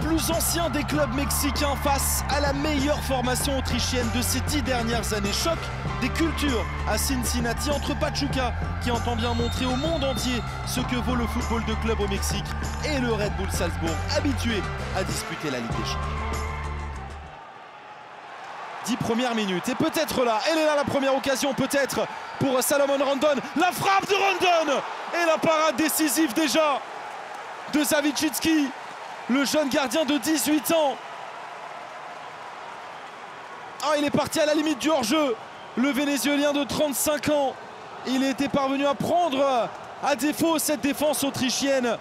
plus ancien des clubs mexicains face à la meilleure formation autrichienne de ces 10 dernières années. Choc des cultures à Cincinnati entre Pachuca, qui entend bien montrer au monde entier ce que vaut le football de club au Mexique, et le Red Bull Salzbourg, habitué à disputer la Ligue des Champions. 10 premières minutes, et peut-être là, elle est là la première occasion, peut-être pour Salomon Rondon. La frappe de Rondon et la parade décisive déjà de Zawitschitski, le jeune gardien de 18 ans. Ah, il est parti à la limite du hors-jeu, le Vénézuélien de 35 ans. Il était parvenu à prendre à défaut cette défense autrichienne.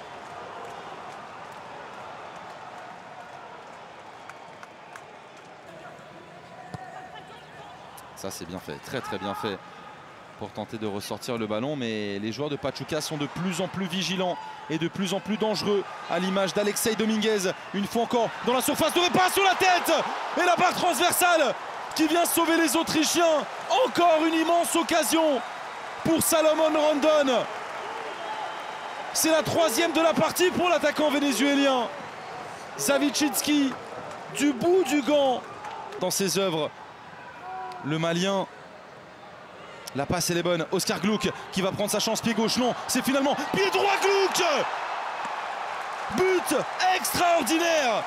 Ça, c'est bien fait, très très bien fait pour tenter de ressortir le ballon, mais les joueurs de Pachuca sont de plus en plus vigilants et de plus en plus dangereux, à l'image d'Alexei Dominguez, une fois encore dans la surface de réparation, la tête et la barre transversale qui vient sauver les Autrichiens. Encore une immense occasion pour Salomon Rondon. C'est la 3e de la partie pour l'attaquant vénézuélien. Zawitschitski, du bout du gant dans ses œuvres. Le Malien, la passe elle est bonne. Oscar Gluck qui va prendre sa chance, pied gauche, non, c'est finalement pied droit Gluck. But extraordinaire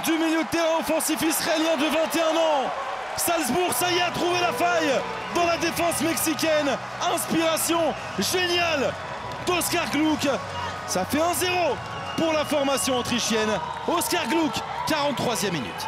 du milieu de terrain offensif israélien de 21 ans. Salzbourg, ça y est, a trouvé la faille dans la défense mexicaine. Inspiration géniale d'Oscar Gluck. Ça fait 1-0 pour la formation autrichienne. Oscar Gluck, 43e minute.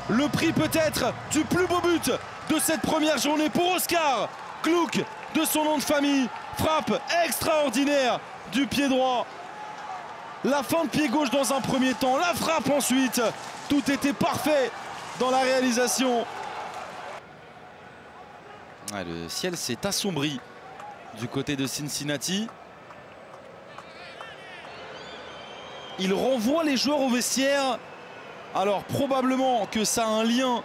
Le prix peut-être du plus beau but de cette première journée pour Oscar Gluck, de son nom de famille. Frappe extraordinaire du pied droit. La fin de pied gauche dans un premier temps, la frappe ensuite. Tout était parfait dans la réalisation. Ah, le ciel s'est assombri du côté de Cincinnati. Il renvoie les joueurs au vestiaire. Alors probablement que ça a un lien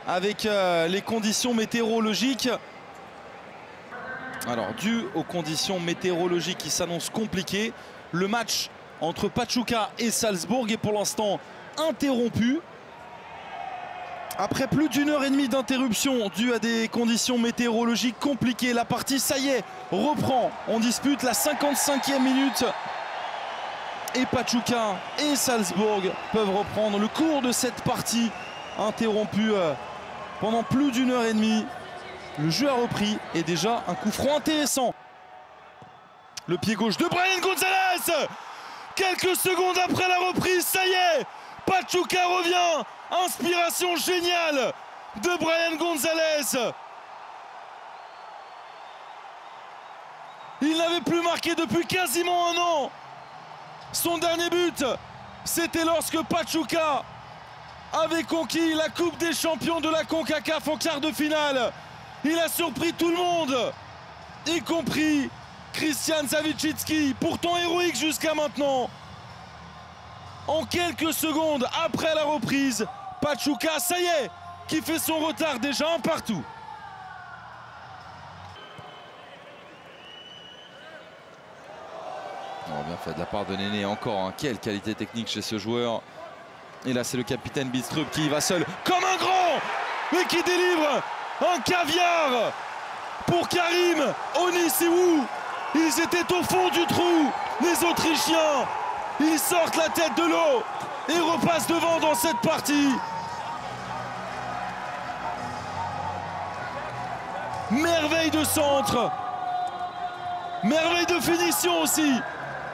avec les conditions météorologiques. Alors dû aux conditions météorologiques qui s'annoncent compliquées, le match entre Pachuca et Salzbourg est pour l'instant interrompu. Après plus d'1h30 d'interruption due à des conditions météorologiques compliquées, la partie, ça y est, reprend. On dispute la 55e minute. Et Pachuca et Salzbourg peuvent reprendre le cours de cette partie interrompue pendant plus d'1h30. Le jeu a repris et déjà un coup franc intéressant. Le pied gauche de Brian Gonzalez. Quelques secondes après la reprise, ça y est, Pachuca revient. Inspiration géniale de Brian Gonzalez. Il n'avait plus marqué depuis quasiment un an. Son dernier but, c'était lorsque Pachuca avait conquis la Coupe des Champions de la CONCACAF en quart de finale. Il a surpris tout le monde, y compris Christian Zawitschitski, pourtant héroïque jusqu'à maintenant. En quelques secondes après la reprise, Pachuca, ça y est, qui fait son retard déjà un partout. Oh, bien fait de la part de Néné, encore, hein. Quelle qualité technique chez ce joueur. Et là c'est le capitaine Bidstrup qui va seul comme un grand, mais qui délivre un caviar pour Karim Onisiwu. Ils étaient au fond du trou, les Autrichiens. Ils sortent la tête de l'eau et repassent devant dans cette partie. Merveille de centre, merveille de finition aussi.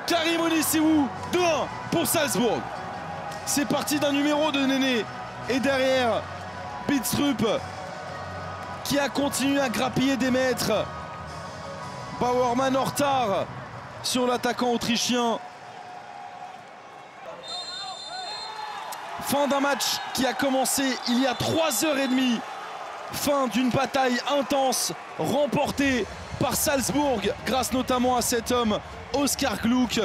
Karim Onisiwu, 2-1 pour Salzbourg. C'est parti d'un numéro de Néné. Et derrière, Bidstrup qui a continué à grappiller des mètres. Bauerman en retard sur l'attaquant autrichien. Fin d'un match qui a commencé il y a 3h30. Fin d'une bataille intense remportée par Salzbourg grâce notamment à cet homme, Oscar Gluck.